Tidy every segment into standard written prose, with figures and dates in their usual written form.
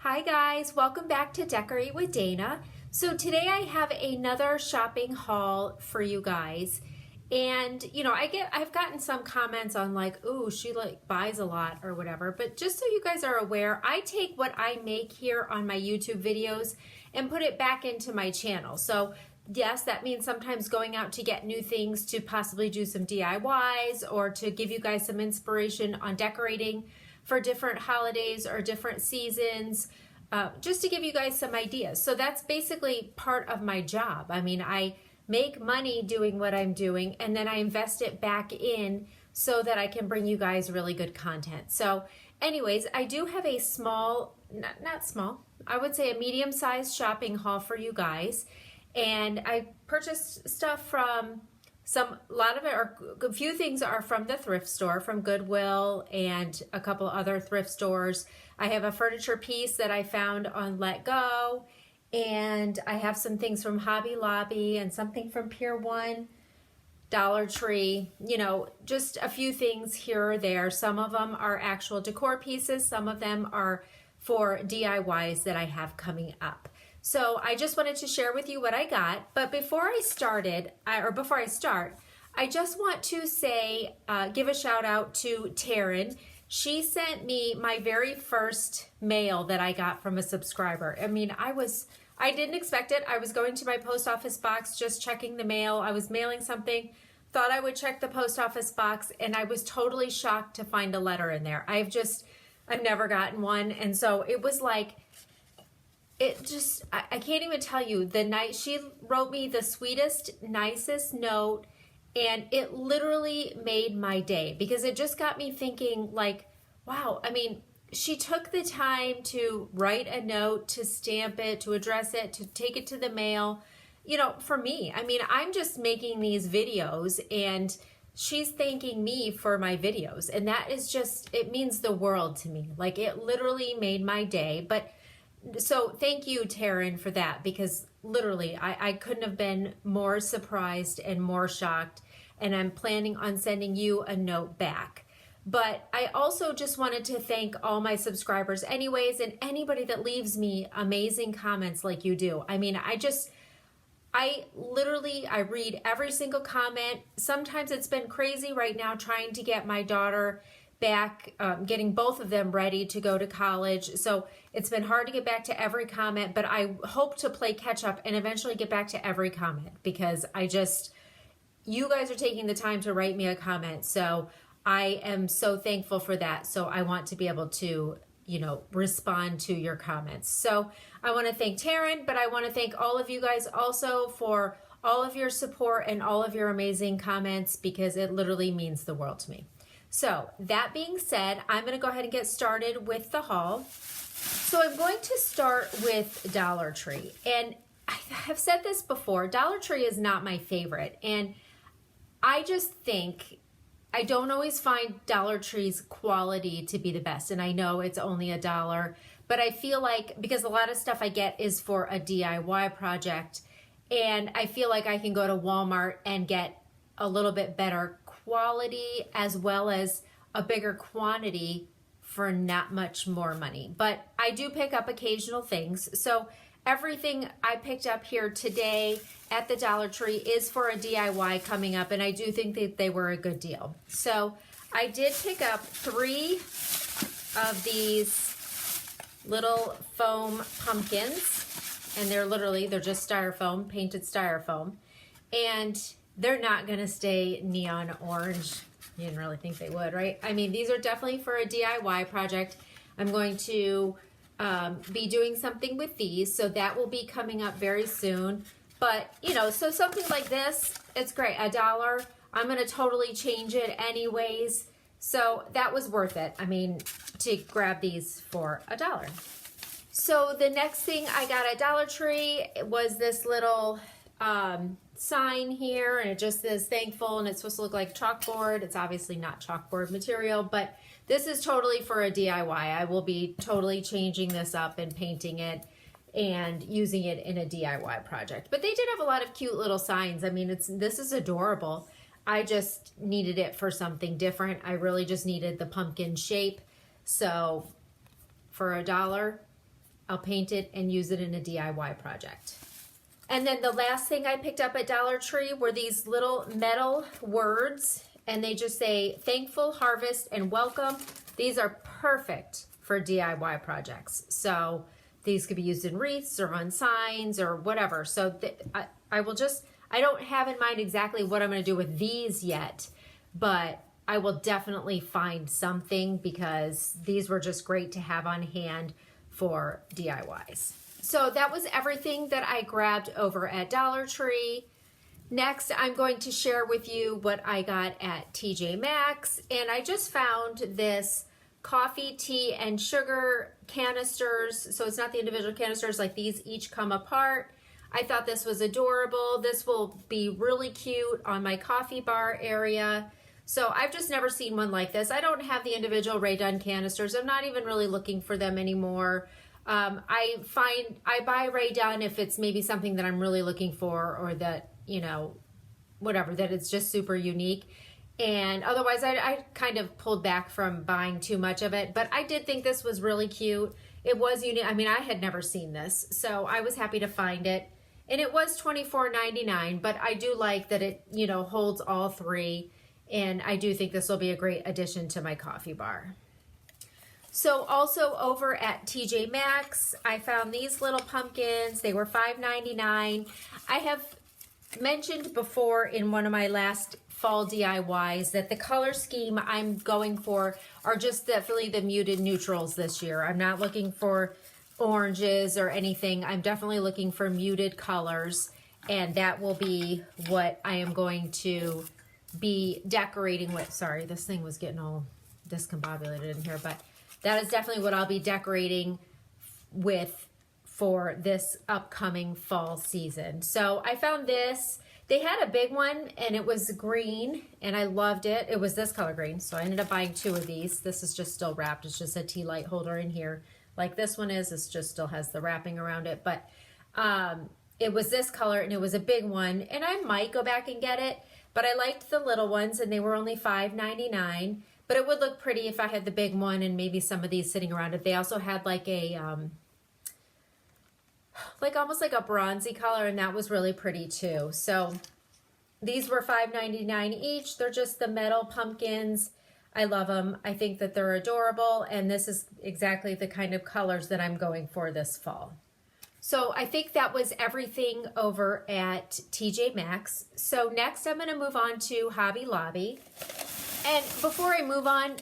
Hi guys, welcome back to Decorate with Dana. So today I have another shopping haul for you guys. And I've gotten some comments on like, ooh, she like buys a lot or whatever. But just so you guys are aware, I take what I make here on my YouTube videos and put it back into my channel. So yes, that means sometimes going out to get new things to possibly do some DIYs or to give you guys some inspiration on decorating for different holidays or different seasons, just to give you guys some ideas. So that's basically part of my job. I mean, I make money doing what I'm doing and then I invest it back in so that I can bring you guys really good content. So anyways, I do have a small, not small, I would say a medium-sized shopping haul for you guys. And I purchased stuff from a few things are from the thrift store, from Goodwill and a couple other thrift stores. I have a furniture piece that I found on Letgo, and I have some things from Hobby Lobby and something from Pier 1, Dollar Tree, just a few things here or there. Some of them are actual decor pieces, some of them are for DIYs that I have coming up. So I just wanted to share with you what I got. But before I start, I just want to say, give a shout out to Taryn. She sent me my very first mail that I got from a subscriber. I mean, I didn't expect it. I was going to my post office box, just checking the mail. I was mailing something, thought I would check the post office box, and I was totally shocked to find a letter in there. I've never gotten one. And so it was like, I can't even tell you the night she wrote me the sweetest, nicest note, and it literally made my day because it just got me thinking like, wow, I mean, she took the time to write a note, to stamp it, to address it, to take it to the mail. For me, I mean, I'm just making these videos and she's thanking me for my videos. And that is just, it means the world to me. Like it literally made my day. So thank you, Taryn, for that, because literally I couldn't have been more surprised and more shocked, and I'm planning on sending you a note back. But I also just wanted to thank all my subscribers anyways, and anybody that leaves me amazing comments like you do. I mean, I read every single comment. Sometimes it's been crazy right now trying to get my daughter back, getting both of them ready to go to college. So it's been hard to get back to every comment, but I hope to play catch up and eventually get back to every comment because you guys are taking the time to write me a comment. So I am so thankful for that. So I want to be able to, respond to your comments. So I want to thank Taryn, but I want to thank all of you guys also for all of your support and all of your amazing comments because it literally means the world to me. So that being said, I'm going to go ahead and get started with the haul. So I'm going to start with Dollar Tree. And I have said this before, Dollar Tree is not my favorite. And I just think I don't always find Dollar Tree's quality to be the best. And I know it's only $1, but I feel like because a lot of stuff I get is for a DIY project, and I feel like I can go to Walmart and get a little bit better quality as well as a bigger quantity for not much more money. But I do pick up occasional things. So everything I picked up here today at the Dollar Tree is for a DIY coming up, and I do think that they were a good deal. So I did pick up 3 of these little foam pumpkins, and they're just styrofoam, painted styrofoam, and they're not gonna stay neon orange. You didn't really think they would, right? I mean, these are definitely for a DIY project. I'm going to be doing something with these, so that will be coming up very soon. But, so something like this, it's great, $1. I'm gonna totally change it anyways. So that was worth it. I mean, to grab these for $1. So the next thing I got at Dollar Tree was this little sign here, and it just says thankful, and it's supposed to look like chalkboard. It's obviously not chalkboard material, but this is totally for a DIY. I will be totally changing this up and painting it and using it in a DIY project. But they did have a lot of cute little signs. I mean, this is adorable. I just needed it for something different. I really just needed the pumpkin shape. So for $1, I'll paint it and use it in a DIY project. And then the last thing I picked up at Dollar Tree were these little metal words, and they just say thankful, harvest, and welcome. These are perfect for DIY projects. So these could be used in wreaths or on signs or whatever. So I don't have in mind exactly what I'm going to do with these yet, but I will definitely find something because these were just great to have on hand for DIYs. So that was everything that I grabbed over at Dollar Tree. Next, I'm going to share with you what I got at TJ Maxx, and I just found this coffee, tea, and sugar canisters. So it's not the individual canisters, like these each come apart. I thought this was adorable. This will be really cute on my coffee bar area. So I've just never seen one like this. I don't have the individual Rae Dunn canisters. I'm not even really looking for them anymore. I buy Rae Dunn if it's maybe something that I'm really looking for, or that, you know, whatever, that it's just super unique. And otherwise I kind of pulled back from buying too much of it, but I did think this was really cute. It was unique. I mean, I had never seen this, so I was happy to find it. And it was $24.99, but I do like that it, you know, holds all three. And I do think this will be a great addition to my coffee bar. So also over at TJ Maxx, I found these little pumpkins. They were $5.99. I have mentioned before in one of my last fall DIYs that the color scheme I'm going for are just definitely the muted neutrals this year. I'm not looking for oranges or anything. I'm definitely looking for muted colors, and that will be what I am going to be decorating with. Sorry, this thing was getting all discombobulated in here, but that is definitely what I'll be decorating with for this upcoming fall season. So I found this. They had a big one and it was green and I loved it. It was this color green, so I ended up buying two of these. This is just still wrapped. It's just a tea light holder in here like this one is. This just still has the wrapping around it, but it was this color and it was a big one, and I might go back and get it, but I liked the little ones and they were only $5.99. But it would look pretty if I had the big one and maybe some of these sitting around it. They also had like a, like almost like a bronzy color, and that was really pretty too. So these were $5.99 each. They're just the metal pumpkins. I love them. I think that they're adorable, and this is exactly the kind of colors that I'm going for this fall. So I think that was everything over at TJ Maxx. So next I'm going to move on to Hobby Lobby. And before I move on,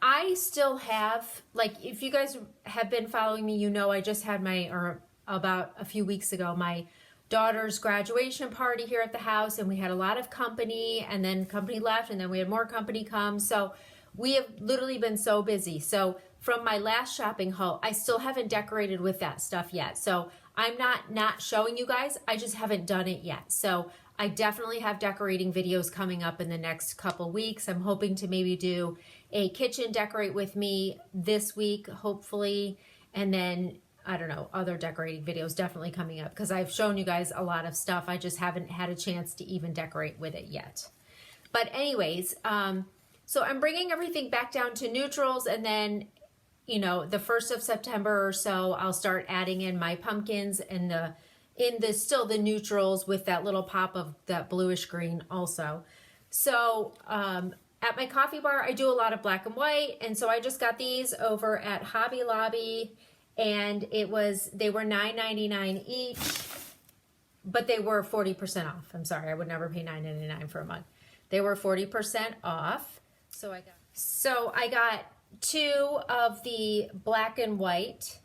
I still have, like, if you guys have been following me, you know I just had my, or about a few weeks ago, my daughter's graduation party here at the house, and we had a lot of company, and then company left, and then we had more company come. So we have literally been so busy. So from my last shopping haul, I still haven't decorated with that stuff yet. So I'm not showing you guys, I just haven't done it yet. So I definitely have decorating videos coming up in the next couple weeks. I'm hoping to maybe do a kitchen decorate with me this week, hopefully. And then, I don't know, other decorating videos definitely coming up because I've shown you guys a lot of stuff. I just haven't had a chance to even decorate with it yet. But anyways, so I'm bringing everything back down to neutrals, and then, you know, the 1st of September or so, I'll start adding in my pumpkins and still the neutrals with that little pop of that bluish green also. So at my coffee bar, I do a lot of black and white, and so I just got these over at Hobby Lobby, and they were $9.99 each, but they were 40% off. I'm sorry, I would never pay $9.99 for a mug. They were 40% off. So I got two of the black and white,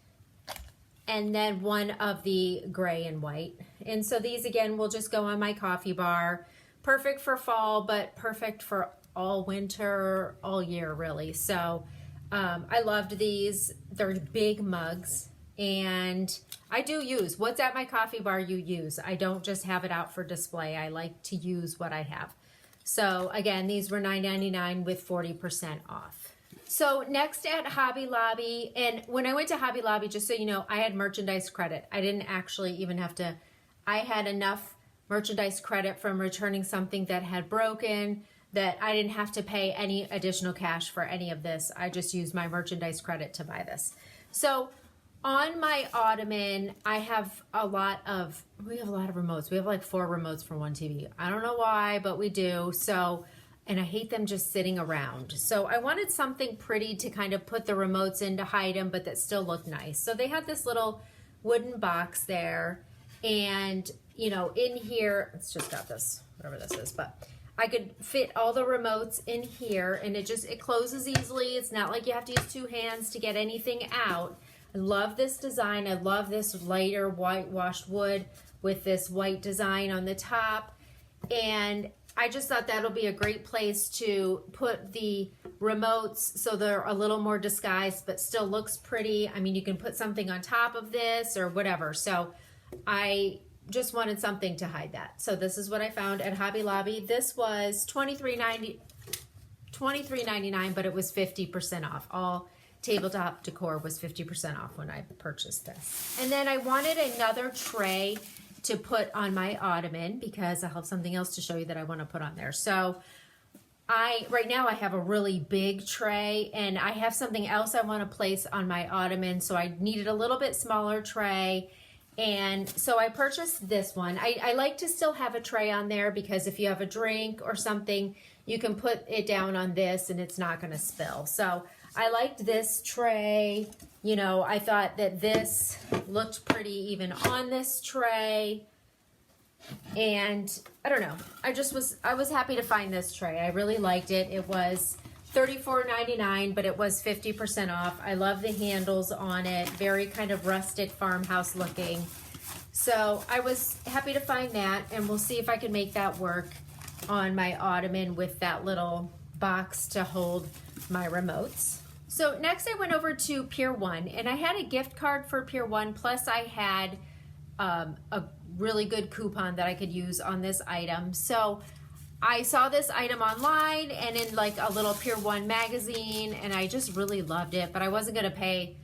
and then one of the gray and white. And so these again will just go on my coffee bar. Perfect for fall, but perfect for all winter, all year really. So I loved these. They're big mugs, and I do use what's at my coffee bar. You use. I don't just have it out for display. I like to use what I have. So again, these were $9.99 with 40% off. So next at Hobby Lobby, and when I went to Hobby Lobby, just so you know, I had merchandise credit. I didn't actually even have to, I had enough merchandise credit from returning something that had broken that I didn't have to pay any additional cash for any of this. I just used my merchandise credit to buy this. So On my ottoman, I have a lot of remotes. We have like 4 remotes for one TV. I don't know why, but we do. So, and I hate them just sitting around. So I wanted something pretty to kind of put the remotes in to hide them, but that still looked nice. So they had this little wooden box there. And, you know, in here, it's just got this, whatever this is, but I could fit all the remotes in here, and it closes easily. It's not like you have to use 2 hands to get anything out. I love this design. I love this lighter whitewashed wood with this white design on the top. And I just thought that'll be a great place to put the remotes so they're a little more disguised, but still looks pretty. I mean, you can put something on top of this or whatever. So I just wanted something to hide that. So this is what I found at Hobby Lobby. This was $23.99, but it was 50% off. All tabletop decor was 50% off when I purchased this. And then I wanted another tray to put on my ottoman because I have something else to show you that I want to put on there. So right now I have a really big tray, and I have something else I want to place on my ottoman, so I needed a little bit smaller tray. And so I purchased this one. I like to still have a tray on there because if you have a drink or something, you can put it down on this and it's not going to spill. So I liked this tray. You know, I thought that this looked pretty even on this tray. And I don't know, I was happy to find this tray. I really liked it. It was $34.99, but it was 50% off. I love the handles on it, very kind of rustic farmhouse looking. So I was happy to find that, and we'll see if I can make that work on my ottoman with that little box to hold my remotes. So next I went over to Pier 1, and I had a gift card for Pier 1, plus I had a really good coupon that I could use on this item. So I saw this item online and in like a little Pier 1 magazine, and I just really loved it, but I wasn't gonna pay,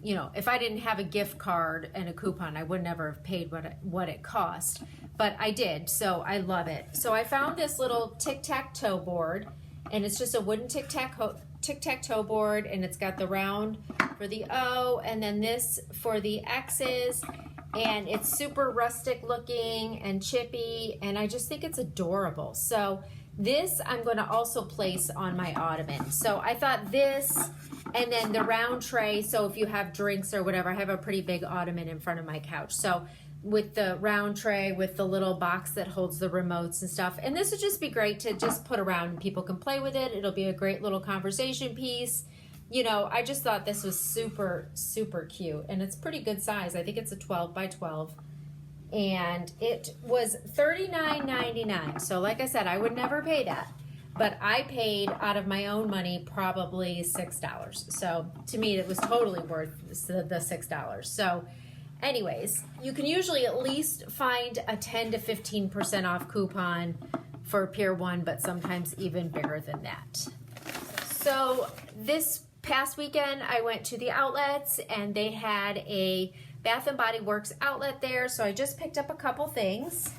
you know, if I didn't have a gift card and a coupon, I would never have paid what it cost, but I did, so I love it. So I found this little tic-tac-toe board, and it's just a wooden tic-tac-toe board, and it's got the round for the O and then this for the X's, and it's super rustic looking and chippy, and I just think it's adorable. So this I'm going to also place on my ottoman. So I thought this, and then the round tray, so if you have drinks or whatever, I have a pretty big ottoman in front of my couch. So with the round tray with the little box that holds the remotes and stuff, and this would just be great to just put around and people can play with it. It'll be a great little conversation piece. You know, I just thought this was super, super cute, and it's pretty good size. I think it's a 12 by 12, and it was $39.99. So like I said, I would never pay that, but I paid out of my own money probably $6. So to me, it was totally worth the $6. So anyways, you can usually at least find a 10 to 15% off coupon for Pier 1, but sometimes even bigger than that. So this past weekend, I went to the outlets, and they had a Bath & Body Works outlet there, so I just picked up a couple things.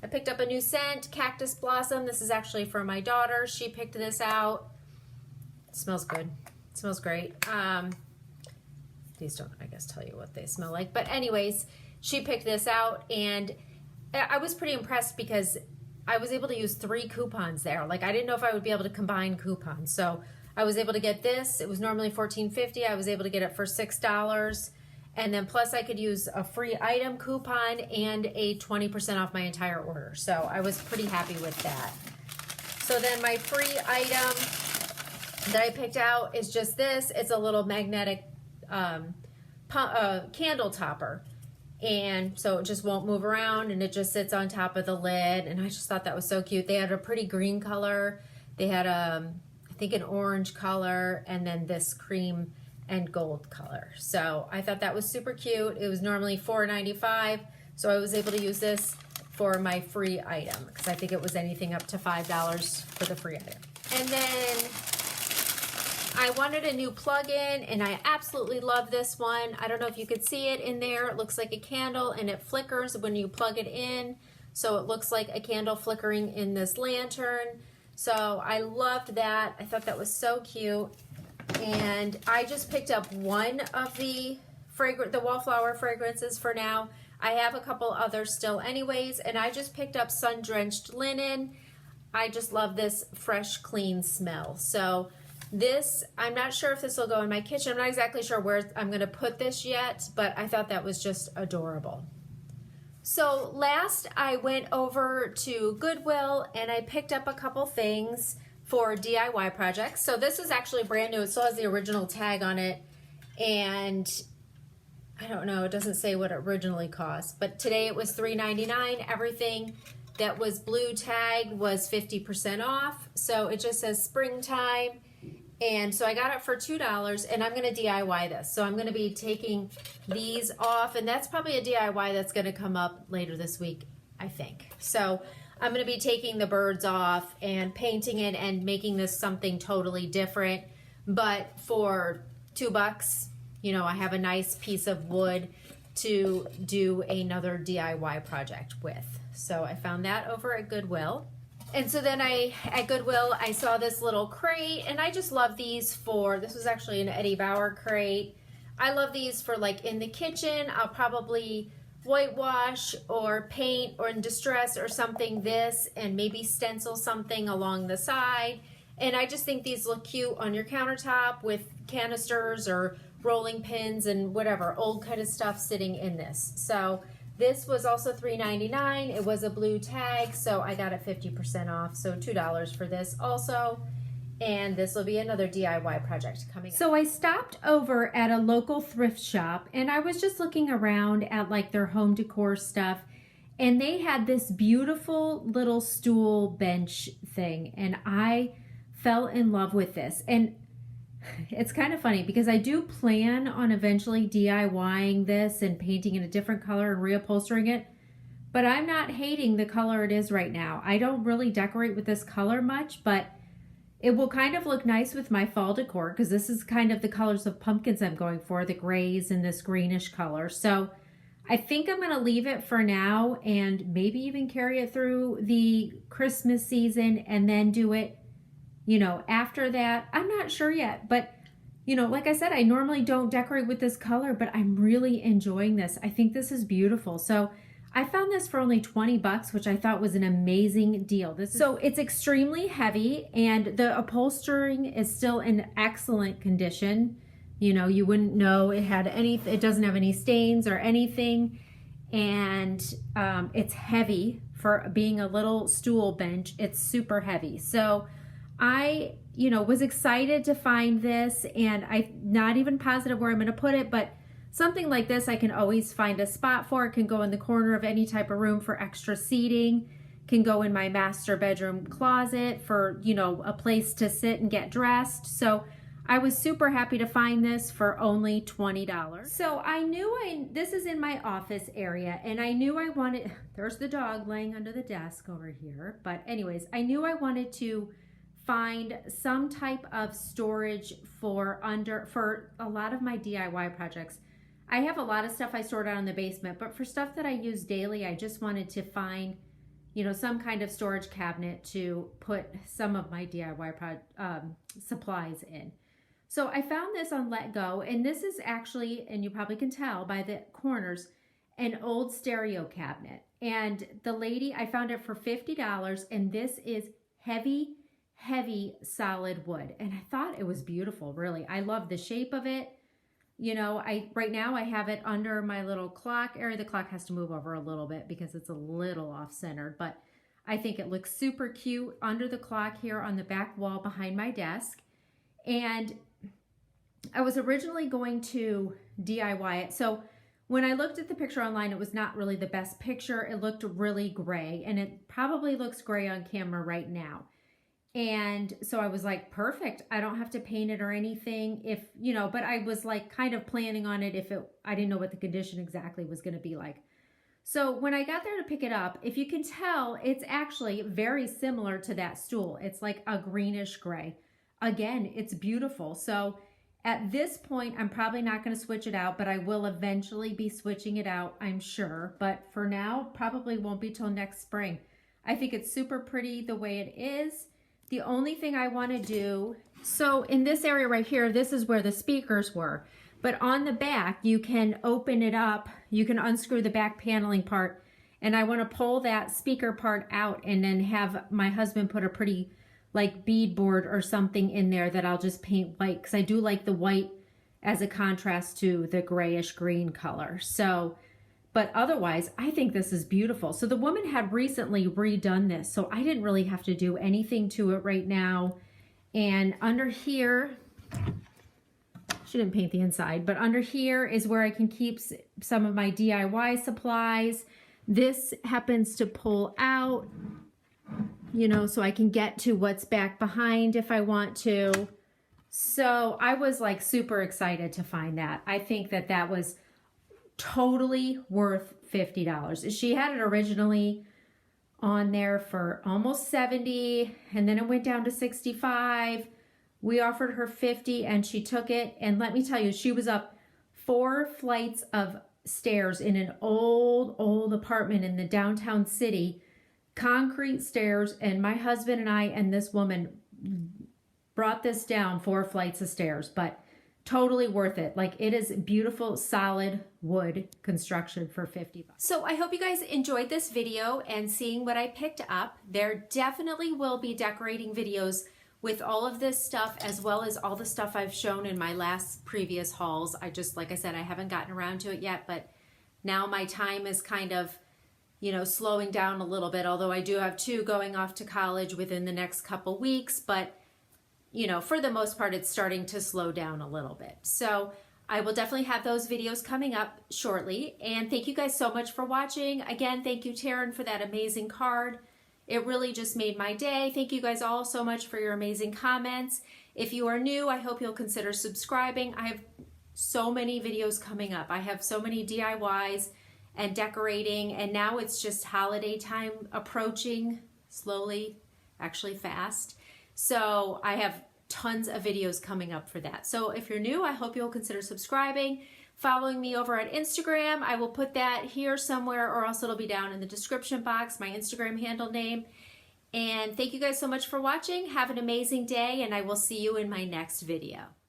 I picked up a new scent, Cactus Blossom. This is actually for my daughter. She picked this out. It smells good. It smells great. These don't, I guess, tell you what they smell like. But anyways, she picked this out, and I was pretty impressed because I was able to use 3 coupons there. Like, I didn't know if I would be able to combine coupons. So I was able to get this. It was normally $14.50. I was able to get it for $6. And then plus I could use a free item coupon and a 20% off my entire order. So I was pretty happy with that. So then my free item that I picked out is just this. It's a little magnetic candle topper. And so it just won't move around, and it just sits on top of the lid. And I just thought that was so cute. They had a pretty green color. They had I think an orange color, and then this cream and gold color. So I thought that was super cute. It was normally $4.95, so I was able to use this for my free item because I think it was anything up to $5 for the free item. And then I wanted a new plug-in, and I absolutely love this one. I don't know if you could see it in there. It looks like a candle, and it flickers when you plug it in. So it looks like a candle flickering in this lantern. So I loved that. I thought that was so cute. And I just picked up one of the the wallflower fragrances for now. I have a couple others still anyways, and I just picked up sun-drenched linen. I just love this fresh, clean smell. So this, I'm not sure if this will go in my kitchen. I'm not exactly sure where I'm going to put this yet, but I thought that was just adorable. So last I went over to Goodwill and I picked up a couple things for DIY projects. So this is actually brand new. It still has the original tag on it, and I don't know, it doesn't say what it originally cost, but today it was $3.99. Everything that was blue tag was 50% off. So it just says springtime. And so I got it for $2, and I'm going to DIY this. So I'm going to be taking these off, and that's probably a DIY that's going to come up later this week, I think. So I'm going to be taking the birds off and painting it and making this something totally different. But for $2, you know, I have a nice piece of wood to do another DIY project with. So I found that over at Goodwill. And so then at Goodwill, I saw this little crate, and I just love these this was actually an Eddie Bauer crate. I love these for like in the kitchen. I'll probably whitewash or paint or in distress or something this, and maybe stencil something along the side. And I just think these look cute on your countertop with canisters or rolling pins and whatever old kind of stuff sitting in this. So this was also $3.99. It was a blue tag, so I got it 50% off, so $2 for this also. And this will be another DIY project coming up. So I stopped over at a local thrift shop, and I was just looking around at like their home decor stuff, and they had this beautiful little stool bench thing, and I fell in love with this. And it's kind of funny because I do plan on eventually DIYing this and painting in a different color and reupholstering it, but I'm not hating the color it is right now. I don't really decorate with this color much, but it will kind of look nice with my fall decor because this is kind of the colors of pumpkins I'm going for, the grays and this greenish color. So I think I'm going to leave it for now and maybe even carry it through the Christmas season and then do it, you know, after that. I'm not sure yet, but you know, like I said, I normally don't decorate with this color, but I'm really enjoying this. I think this is beautiful. So I found this for only 20 bucks, which I thought was an amazing deal. So it's extremely heavy, and the upholstering is still in excellent condition. You know, you wouldn't know it doesn't have any stains or anything. And it's heavy for being a little stool bench. It's super heavy. So I, you know, was excited to find this, and I'm not even positive where I'm going to put it, but something like this I can always find a spot for. It can go in the corner of any type of room for extra seating, can go in my master bedroom closet for, you know, a place to sit and get dressed. So I was super happy to find this for only $20. So I knew this is in my office area, and I knew I wanted, there's the dog laying under the desk over here. But anyways, I knew I wanted to find some type of storage for a lot of my DIY projects. I have a lot of stuff I stored out in the basement, but for stuff that I use daily, I just wanted to find, you know, some kind of storage cabinet to put some of my DIY supplies in. So I found this on Letgo, and this is actually, and you probably can tell by the corners, an old stereo cabinet. And the lady, I found it for $50, and this is heavy solid wood, and I thought it was beautiful. Really, I love the shape of it. You know, right now I have it under my little clock area. The clock has to move over a little bit because it's a little off-centered, but I think it looks super cute under the clock here on the back wall behind my desk. And I was originally going to DIY it. So when I looked at the picture online, it was not really the best picture. It looked really gray, and it probably looks gray on camera right now. And so I was like, perfect. I don't have to paint it or anything, if, you know, but I was like kind of planning on it I didn't know what the condition exactly was going to be like. So when I got there to pick it up, if you can tell, it's actually very similar to that stool. It's like a greenish gray. Again, it's beautiful. So at this point, I'm probably not going to switch it out, but I will eventually be switching it out, I'm sure. But for now, probably won't be till next spring. I think it's super pretty the way it is. The only thing I want to do, so in this area right here, this is where the speakers were. But on the back, you can open it up. You can unscrew the back paneling part. And I want to pull that speaker part out and then have my husband put a pretty like beadboard or something in there that I'll just paint white, because I do like the white as a contrast to the grayish green color. So, but otherwise, I think this is beautiful. So the woman had recently redone this, so I didn't really have to do anything to it right now. And under here, she didn't paint the inside, but under here is where I can keep some of my DIY supplies. This happens to pull out, you know, so I can get to what's back behind if I want to. So I was like super excited to find that. I think that that was totally worth $50. She had it originally on there for almost $70, and then it went down to $65. We offered her $50 and she took it. And let me tell you, she was up 4 flights of stairs in an old apartment in the downtown city, concrete stairs, and my husband and I and this woman brought this down 4 flights of stairs, but totally worth it. Like, it is beautiful, solid wood construction for $50. So I hope you guys enjoyed this video and seeing what I picked up. There definitely will be decorating videos with all of this stuff, as well as all the stuff I've shown in my last previous hauls. I just, like I said, I haven't gotten around to it yet, but now my time is kind of, you know, slowing down a little bit, although I do have 2 going off to college within the next couple weeks, but you know, for the most part, it's starting to slow down a little bit. So I will definitely have those videos coming up shortly. And thank you guys so much for watching. Again, thank you, Taryn, for that amazing card. It really just made my day. Thank you guys all so much for your amazing comments. If you are new, I hope you'll consider subscribing. I have so many videos coming up. I have so many DIYs and decorating, and now it's just holiday time approaching slowly, actually fast. So I have tons of videos coming up for that. So if you're new, I hope you'll consider subscribing, following me over at Instagram. I will put that here somewhere, or else it'll be down in the description box, my Instagram handle name. And thank you guys so much for watching. Have an amazing day, and I will see you in my next video.